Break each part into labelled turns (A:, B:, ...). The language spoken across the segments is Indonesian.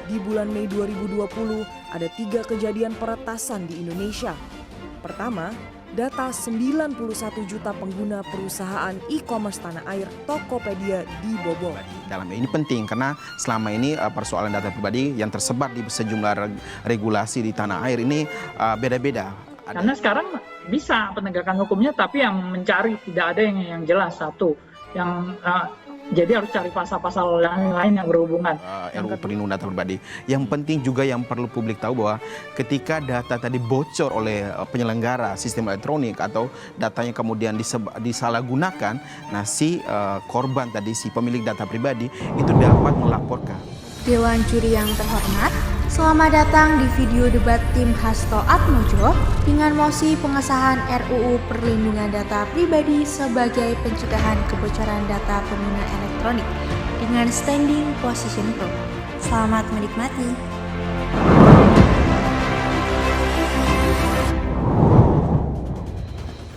A: Di bulan Mei 2020, ada 3 kejadian peretasan di Indonesia. Pertama, data 91 juta pengguna perusahaan e-commerce tanah air Tokopedia dibobol.
B: Dalam ini penting karena selama ini persoalan data pribadi yang tersebar di sejumlah regulasi di tanah air ini beda-beda.
C: Karena sekarang bisa penegakan hukumnya, tapi yang mencari tidak ada yang jelas satu. Jadi harus cari pasal-pasal lain yang berhubungan.
B: RUU Perlindungan Data Pribadi. Yang penting juga yang perlu publik tahu bahwa ketika data tadi bocor oleh penyelenggara sistem elektronik atau datanya kemudian disalahgunakan, nah si korban tadi, si pemilik data pribadi itu dapat melaporkan.
D: Dewan Juri yang terhormat, selamat datang di video debat tim Hasto Atmojo dengan mosi pengesahan RUU Perlindungan Data Pribadi sebagai pencegahan kebocoran data pengguna elektronik dengan standing position pro. Selamat menikmati.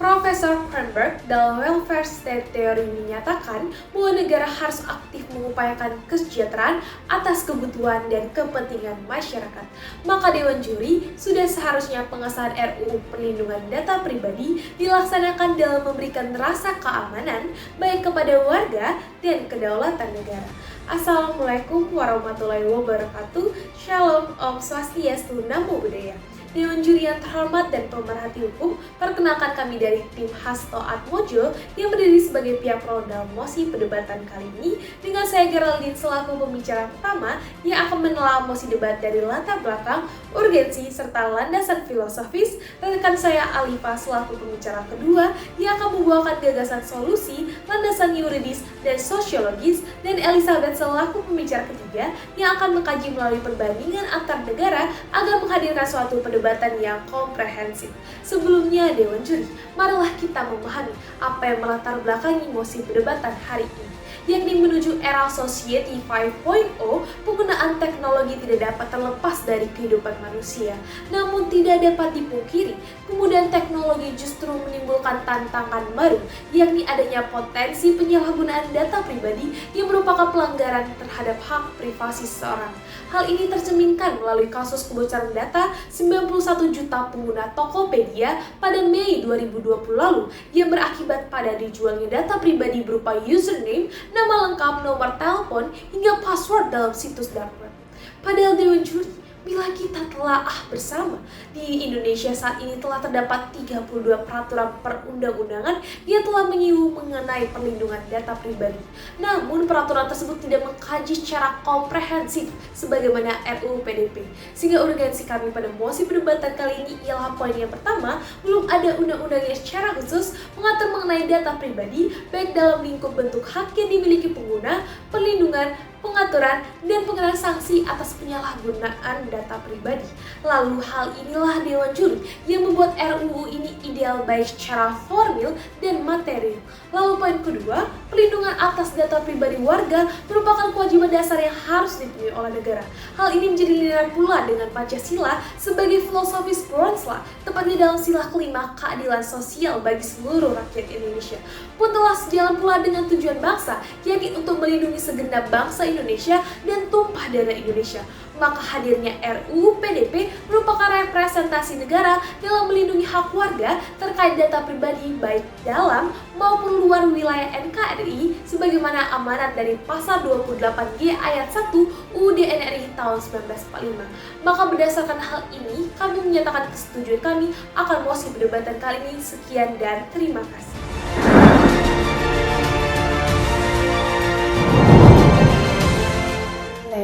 D: Profesor Kronberg dalam Welfare State Theory menyatakan bahwa negara harus aktif mengupayakan kesejahteraan atas kebutuhan dan kepentingan masyarakat. Maka Dewan Juri sudah seharusnya pengesahan RUU Perlindungan Data Pribadi dilaksanakan dalam memberikan rasa keamanan baik kepada warga dan kedaulatan negara. Assalamualaikum warahmatullahi wabarakatuh. Shalom, Om Swastiastu, Namo Buddhaya. Dewan Juri yang terhormat dan pemerhati hukum, perkenalkan kami dari tim Hasto Atmojo yang berdiri sebagai pihak pro dalam mosi perdebatan kali ini dengan saya Geraldine selaku pembicara pertama yang akan menelaah mosi debat dari latar belakang, urgensi, serta landasan filosofis. Rekan saya Alifa selaku pembicara kedua yang akan membawakan gagasan solusi, landasan yuridis, dan sosiologis, dan Elizabeth selaku pembicara ketiga yang akan mengkaji melalui perbandingan antar negara agar menghadirkan suatu perdebatan yang komprehensif. Sebelumnya Dewan Juri, marilah kita memahami apa yang melatar belakangi mosi perdebatan hari ini, yakni menuju era Society 5.0, penggunaan teknologi tidak dapat terlepas dari kehidupan manusia. Namun tidak dapat dipungkiri, kemudian teknologi justru menimbulkan tantangan baru, yakni adanya potensi penyalahgunaan data pribadi yang merupakan pelanggaran terhadap hak privasi seseorang. Hal ini tercerminkan melalui kasus kebocoran data 91 juta pengguna Tokopedia pada Mei 2020 lalu yang berakibat pada dijualnya data pribadi berupa username, nama lengkap, nomor telepon, hingga password dalam situs dark web. Padahal Dewan Juri, bila kita telaah bersama, di Indonesia saat ini telah terdapat 32 peraturan perundang-undangan yang telah menyinggung mengenai perlindungan data pribadi. Namun peraturan tersebut tidak mengkaji secara komprehensif sebagaimana RUU PDP. Sehingga urgensi kami pada mosi perdebatan kali ini ialah poin yang pertama, belum ada undang-undang yang secara khusus mengatur mengenai data pribadi baik dalam lingkup bentuk hak yang dimiliki pengguna, perlindungan, pengaturan, dan pengenaan sanksi atas penyalahgunaan data pribadi. Lalu hal inilah Dewan Juri yang membuat RUU ini ideal baik secara formil dan material. Lalu poin kedua, perlindungan atas data pribadi warga merupakan kewajiban dasar yang harus dipenuhi oleh negara. Hal ini menjadi linear pula dengan Pancasila sebagai filosofis Bronsla, tepatnya dalam sila kelima keadilan sosial bagi seluruh rakyat Indonesia. Pun telah sejalan pula dengan tujuan bangsa, yakni untuk melindungi segenap bangsa Indonesia dan tumpah darah Indonesia. Maka hadirnya RUU PDP merupakan representasi negara dalam melindungi hak warga terkait data pribadi baik dalam maupun luar wilayah NKRI sebagaimana amanat dari pasal 28G ayat 1 UUD NRI tahun 1945. Maka berdasarkan hal ini, kami menyatakan kesetujuan kami akan mosi perdebatan kali ini. Sekian dan terima kasih.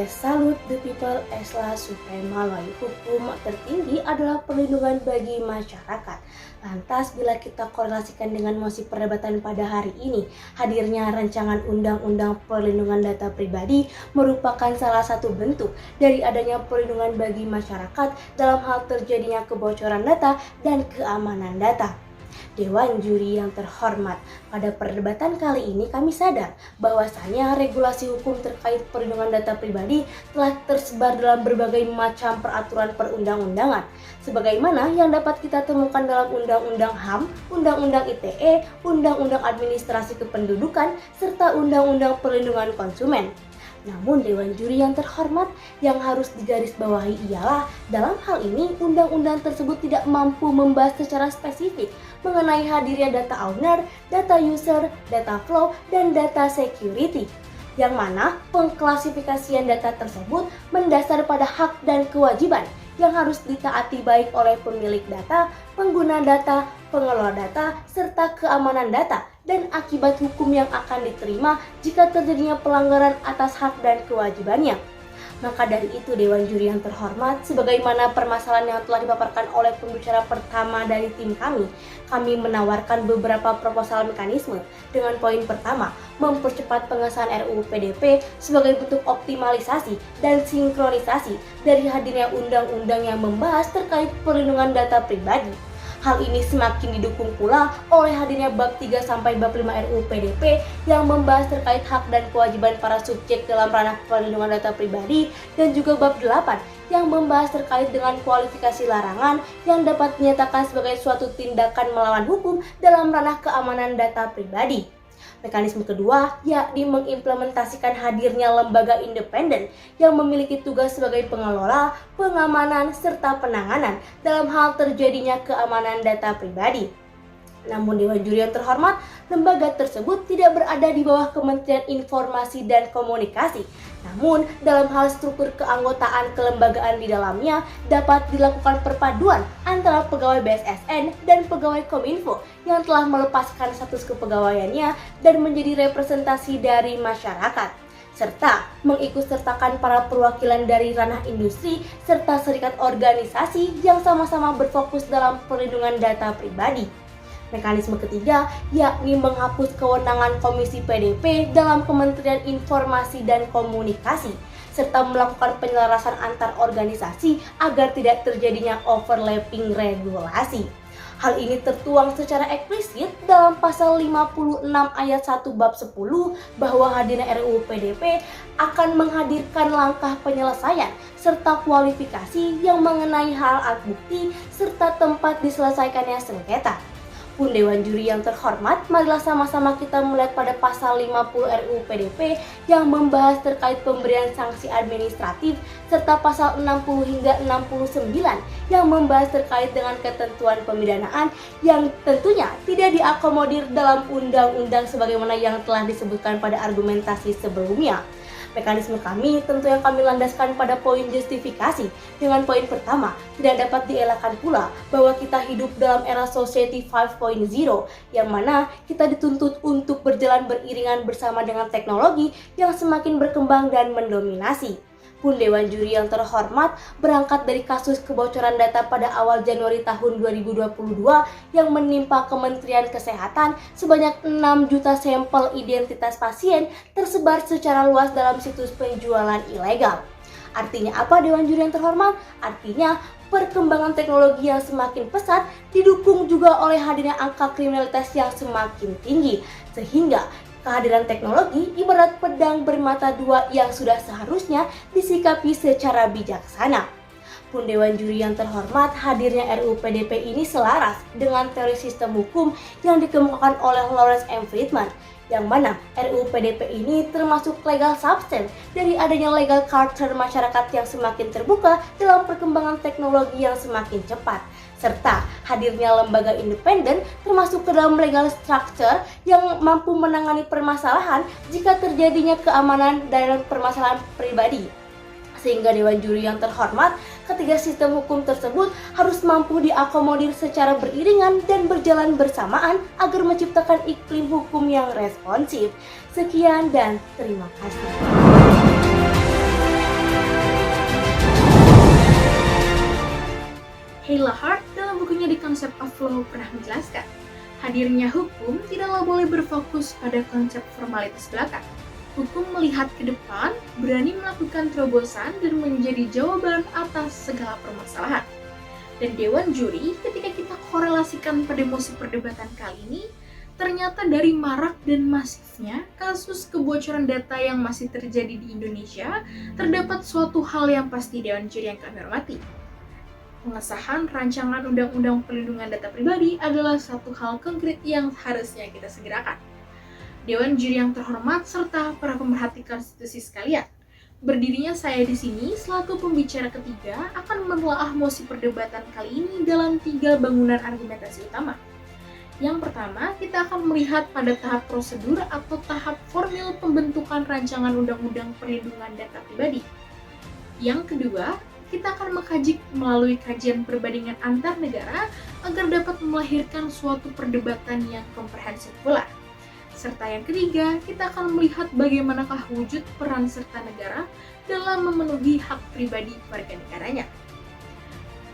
E: Salute the people esla suprema lalu hukum tertinggi adalah perlindungan bagi masyarakat. Lantas bila kita korelasikan dengan mosi perdebatan pada hari ini, hadirnya rancangan undang-undang perlindungan data pribadi merupakan salah satu bentuk dari adanya perlindungan bagi masyarakat dalam hal terjadinya kebocoran data dan keamanan data. Dewan Juri yang terhormat, pada perdebatan kali ini kami sadar bahwasanya regulasi hukum terkait perlindungan data pribadi telah tersebar dalam berbagai macam peraturan perundang-undangan, sebagaimana yang dapat kita temukan dalam Undang-Undang HAM, Undang-Undang ITE, Undang-Undang Administrasi Kependudukan, serta Undang-Undang Perlindungan Konsumen. Namun Dewan Juri yang terhormat, yang harus digarisbawahi ialah dalam hal ini undang-undang tersebut tidak mampu membahas secara spesifik mengenai hadirnya data owner, data user, data flow, dan data security. Yang mana pengklasifikasian data tersebut mendasar pada hak dan kewajiban yang harus ditaati baik oleh pemilik data, pengguna data, pengelola data, serta keamanan data, dan akibat hukum yang akan diterima jika terjadinya pelanggaran atas hak dan kewajibannya. Maka dari itu Dewan Juri yang terhormat, sebagaimana permasalahan yang telah dipaparkan oleh pembicara pertama dari tim kami menawarkan beberapa proposal mekanisme. Dengan poin pertama, mempercepat pengesahan RUU PDP sebagai bentuk optimalisasi dan sinkronisasi dari hadirnya undang-undang yang membahas terkait perlindungan data pribadi. Hal ini semakin didukung pula oleh hadirnya bab 3 sampai bab 5 RUU PDP yang membahas terkait hak dan kewajiban para subjek dalam ranah perlindungan data pribadi, dan juga bab 8 yang membahas terkait dengan kualifikasi larangan yang dapat dinyatakan sebagai suatu tindakan melawan hukum dalam ranah keamanan data pribadi. Mekanisme kedua yakni mengimplementasikan hadirnya lembaga independen yang memiliki tugas sebagai pengelola, pengamanan, serta penanganan dalam hal terjadinya keamanan data pribadi. Namun Dewan Juri yang terhormat, lembaga tersebut tidak berada di bawah Kementerian Informasi dan Komunikasi. Namun, dalam hal struktur keanggotaan kelembagaan di dalamnya dapat dilakukan perpaduan antara pegawai BSSN dan pegawai Kominfo yang telah melepaskan status kepegawaiannya dan menjadi representasi dari masyarakat, serta mengikutsertakan para perwakilan dari ranah industri serta serikat organisasi yang sama-sama berfokus dalam perlindungan data pribadi. Mekanisme ketiga yakni menghapus kewenangan Komisi PDP dalam Kementerian Informasi dan Komunikasi serta melakukan penyelarasan antar organisasi agar tidak terjadinya overlapping regulasi. Hal ini tertuang secara eksplisit dalam pasal 56 ayat 1 bab 10 bahwa hadirnya RUU PDP akan menghadirkan langkah penyelesaian serta kualifikasi yang mengenai hal alat bukti serta tempat diselesaikannya sengketa. Pun Dewan Juri yang terhormat, marilah sama-sama kita melihat pada pasal 50 RUU PDP yang membahas terkait pemberian sanksi administratif serta pasal 60 hingga 69 yang membahas terkait dengan ketentuan pemidanaan yang tentunya tidak diakomodir dalam undang-undang sebagaimana yang telah disebutkan pada argumentasi sebelumnya. Mekanisme kami tentu yang kami landaskan pada poin justifikasi. Dengan poin pertama, tidak dapat dielakkan pula bahwa kita hidup dalam era Society 5.0 yang mana kita dituntut untuk berjalan beriringan bersama dengan teknologi yang semakin berkembang dan mendominasi. Pun Dewan Juri yang terhormat, berangkat dari kasus kebocoran data pada awal Januari tahun 2022 yang menimpa Kementerian Kesehatan, sebanyak 6 juta sampel identitas pasien tersebar secara luas dalam situs penjualan ilegal. Artinya apa Dewan Juri yang terhormat? Artinya perkembangan teknologi yang semakin pesat didukung juga oleh hadirnya angka kriminalitas yang semakin tinggi, sehingga kehadiran teknologi ibarat pedang bermata dua yang sudah seharusnya disikapi secara bijaksana. Pun Dewan Juri yang terhormat, hadirnya RUU PDP ini selaras dengan teori sistem hukum yang dikemukakan oleh Lawrence M. Friedman, yang mana RUU PDP ini termasuk legal substance dari adanya legal culture masyarakat yang semakin terbuka dalam perkembangan teknologi yang semakin cepat, serta hadirnya lembaga independen termasuk ke dalam legal structure yang mampu menangani permasalahan jika terjadinya keamanan dan permasalahan pribadi. Sehingga Dewan Juri yang terhormat, ketiga sistem hukum tersebut harus mampu diakomodir secara beriringan dan berjalan bersamaan agar menciptakan iklim hukum yang responsif. Sekian dan terima kasih.
F: Hayla Hart dalam bukunya The Concept of Law pernah menjelaskan, hadirnya hukum tidaklah boleh berfokus pada konsep formalitas belaka. Hukum melihat ke depan, berani melakukan terobosan dan menjadi jawaban atas segala permasalahan. Dan Dewan Juri, ketika kita korelasikan pada musim perdebatan kali ini, ternyata dari marak dan masifnya kasus kebocoran data yang masih terjadi di Indonesia, terdapat suatu hal yang pasti Dewan Juri yang kami hormati. Pengesahan rancangan Undang-Undang Perlindungan Data Pribadi adalah satu hal konkret yang harusnya kita segerakan. Dewan Juri yang terhormat, serta para pemerhati konstitusi sekalian. Berdirinya saya di sini selaku pembicara ketiga akan menelaah mosi perdebatan kali ini dalam 3 bangunan argumentasi utama. Yang pertama, kita akan melihat pada tahap prosedur atau tahap formil pembentukan rancangan undang-undang perlindungan data pribadi. Yang kedua, kita akan mengkaji melalui kajian perbandingan antar negara agar dapat melahirkan suatu perdebatan yang komprehensif pula. Serta yang ketiga, kita akan melihat bagaimanakah wujud peran serta negara dalam memenuhi hak pribadi warga negaranya.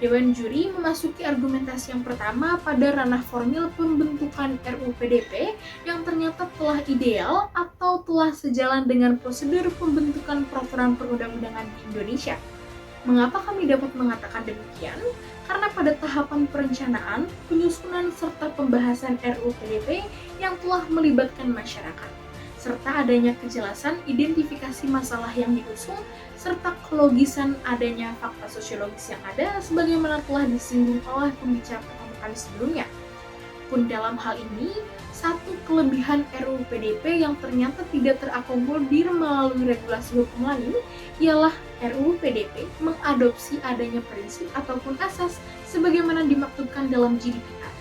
F: Dewan Juri memasuki argumentasi yang pertama pada ranah formil pembentukan RUU PDP yang ternyata telah ideal atau telah sejalan dengan prosedur pembentukan peraturan perundang-undangan di Indonesia. Mengapa kami dapat mengatakan demikian? Karena pada tahapan perencanaan, penyusunan serta pembahasan RUU PDP yang telah melibatkan masyarakat, serta adanya kejelasan identifikasi masalah yang diusung, serta kelogisan adanya fakta sosiologis yang ada sebagaimana telah disinggung oleh pembicara pertama kali sebelumnya. Pun dalam hal ini, satu kelebihan RUU PDP yang ternyata tidak terakomodir melalui regulasi hukum lain ialah RUU PDP mengadopsi adanya prinsip ataupun asas sebagaimana dimaksudkan dalam GDPR,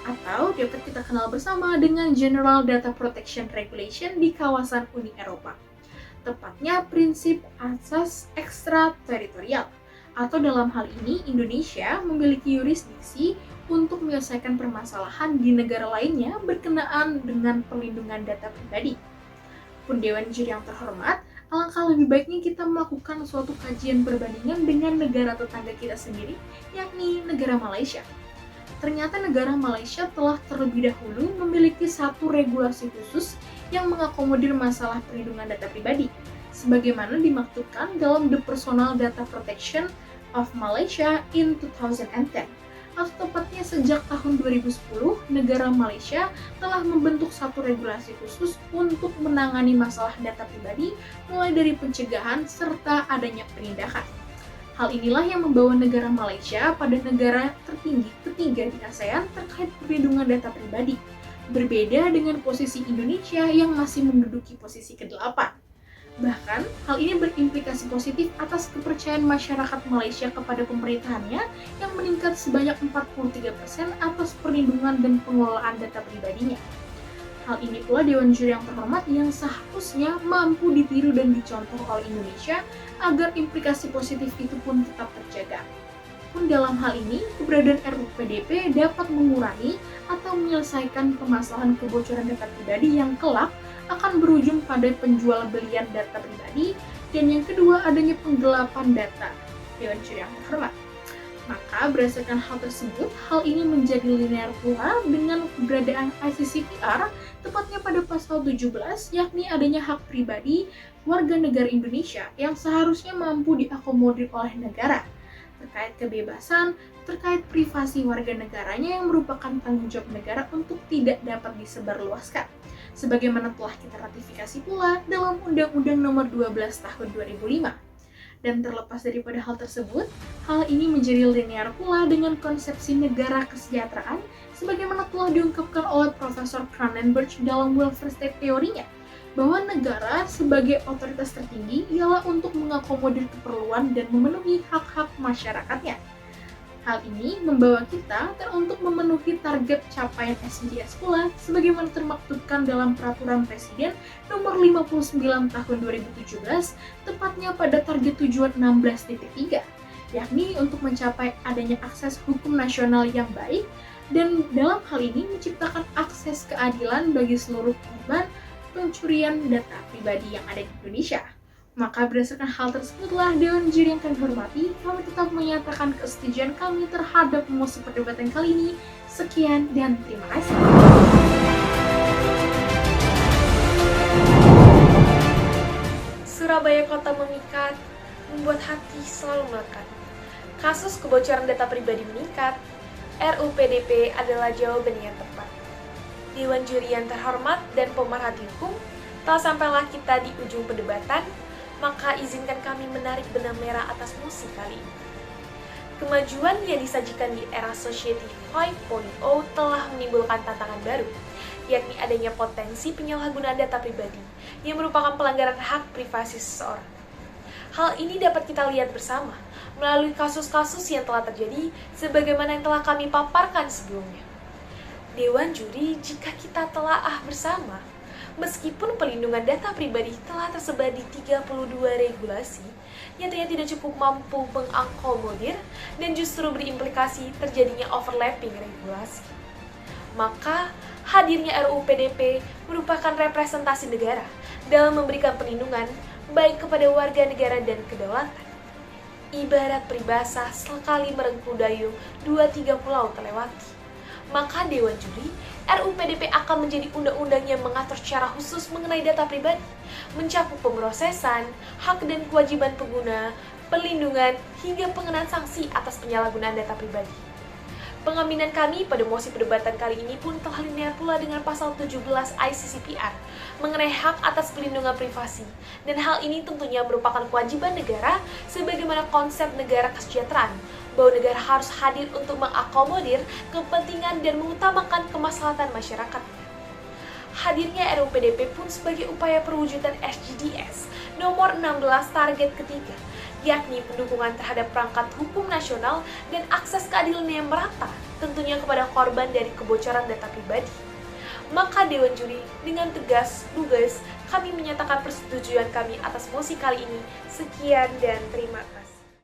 F: atau dapat kita kenal bersama dengan General Data Protection Regulation di kawasan Uni Eropa. Tepatnya prinsip asas ekstrateritorial, atau dalam hal ini Indonesia memiliki yurisdiksi untuk menyelesaikan permasalahan di negara lainnya berkenaan dengan perlindungan data pribadi. Pun Dewan Juri yang terhormat, alangkah lebih baiknya kita melakukan suatu kajian perbandingan dengan negara tetangga kita sendiri, yakni negara Malaysia. Ternyata negara Malaysia telah terlebih dahulu memiliki satu regulasi khusus yang mengakomodir masalah perlindungan data pribadi, sebagaimana dimaksudkan dalam The Personal Data Protection of Malaysia in 2010. Atau tepatnya sejak tahun 2010, negara Malaysia telah membentuk satu regulasi khusus untuk menangani masalah data pribadi, mulai dari pencegahan serta adanya penindakan. Hal inilah yang membawa negara Malaysia pada negara tertinggi ketiga di ASEAN terkait perlindungan data pribadi, berbeda dengan posisi Indonesia yang masih menduduki posisi ke-8. Bahkan, hal ini berimplikasi positif atas kepercayaan masyarakat Malaysia kepada pemerintahannya yang meningkat sebanyak 43% atas perlindungan dan pengelolaan data pribadinya. Hal ini pula Dewan Juri yang terhormat yang seharusnya mampu ditiru dan dicontoh oleh Indonesia agar implikasi positif itu pun tetap terjaga. Pun dalam hal ini, keberadaan RUU PDP dapat mengurangi atau menyelesaikan permasalahan kebocoran data pribadi yang kelak akan berujung pada penjual belian data pribadi, dan yang kedua adanya penggelapan data. Dewan Juri yang terhormat. Maka berdasarkan hal tersebut, hal ini menjadi linear pula dengan keberadaan ICCPR, tepatnya pada pasal 17, yakni adanya hak pribadi warga negara Indonesia yang seharusnya mampu diakomodir oleh negara, terkait kebebasan, terkait privasi warga negaranya yang merupakan tanggung jawab negara untuk tidak dapat disebarluaskan. Sebagaimana telah kita ratifikasi pula dalam Undang-Undang Nomor 12 Tahun 2005. Dan terlepas daripada hal tersebut, hal ini menjadi linear pula dengan konsepsi negara kesejahteraan sebagaimana telah diungkapkan oleh Profesor Cronenberg dalam welfare state teorinya, bahwa negara sebagai otoritas tertinggi ialah untuk mengakomodir keperluan dan memenuhi hak-hak masyarakatnya. Hal ini membawa kita untuk memenuhi target capaian SDGs pula sebagaimana termaktubkan dalam Peraturan Presiden Nomor 59 Tahun 2017, tepatnya pada target tujuan 16.3, yakni untuk mencapai adanya akses hukum nasional yang baik, dan dalam hal ini menciptakan akses keadilan bagi seluruh korban pencurian data pribadi yang ada di Indonesia. Maka berdasarkan hal tersebutlah Dewan Juri yang kami hormati, kami tetap menyatakan kesetujuan kami terhadap mosi perdebatan kali ini. Sekian dan terima kasih.
D: Surabaya Kota Memikat, membuat hati selalu melekat. Kasus kebocoran data pribadi meningkat, RUU PDP adalah jawaban yang tepat. Dewan Juri yang terhormat dan pemerhati hukum, telah sampailah kita di ujung perdebatan, maka izinkan kami menarik benang merah atas mosi kali ini. Kemajuan yang disajikan di era Society 5.0 telah menimbulkan tantangan baru, yakni adanya potensi penyalahgunaan data pribadi yang merupakan pelanggaran hak privasi seseorang. Hal ini dapat kita lihat bersama melalui kasus-kasus yang telah terjadi sebagaimana yang telah kami paparkan sebelumnya. Dewan Juri, jika kita telaah bersama, meskipun perlindungan data pribadi telah tersebar di 32 regulasi, nyatanya tidak cukup mampu mengakomodir dan justru berimplikasi terjadinya overlapping regulasi. Maka, hadirnya RUU PDP merupakan representasi negara dalam memberikan perlindungan baik kepada warga negara dan kedaulatan. Ibarat peribahasa sekali merengkuh dayung, 2-3 pulau terlewati. Maka Dewan Juri, RUU PDP akan menjadi undang-undang yang mengatur secara khusus mengenai data pribadi, mencakup pemrosesan, hak dan kewajiban pengguna, perlindungan, hingga pengenaan sanksi atas penyalahgunaan data pribadi. Pengaminan kami pada mosi perdebatan kali ini pun telah linear pula dengan pasal 17 ICCPR mengenai hak atas perlindungan privasi, dan hal ini tentunya merupakan kewajiban negara sebagaimana konsep negara kesejahteraan, bahwa negara harus hadir untuk mengakomodir kepentingan dan mengutamakan kemaslahatan masyarakat. Hadirnya RUU PDP pun sebagai upaya perwujudan SDGs nomor 16 target ketiga, yakni pendukungan terhadap perangkat hukum nasional dan akses keadilan yang merata, tentunya kepada korban dari kebocoran data pribadi. Maka Dewan Juri dengan tegas, lugas, kami menyatakan persetujuan kami atas mosi kali ini. Sekian dan terima kasih.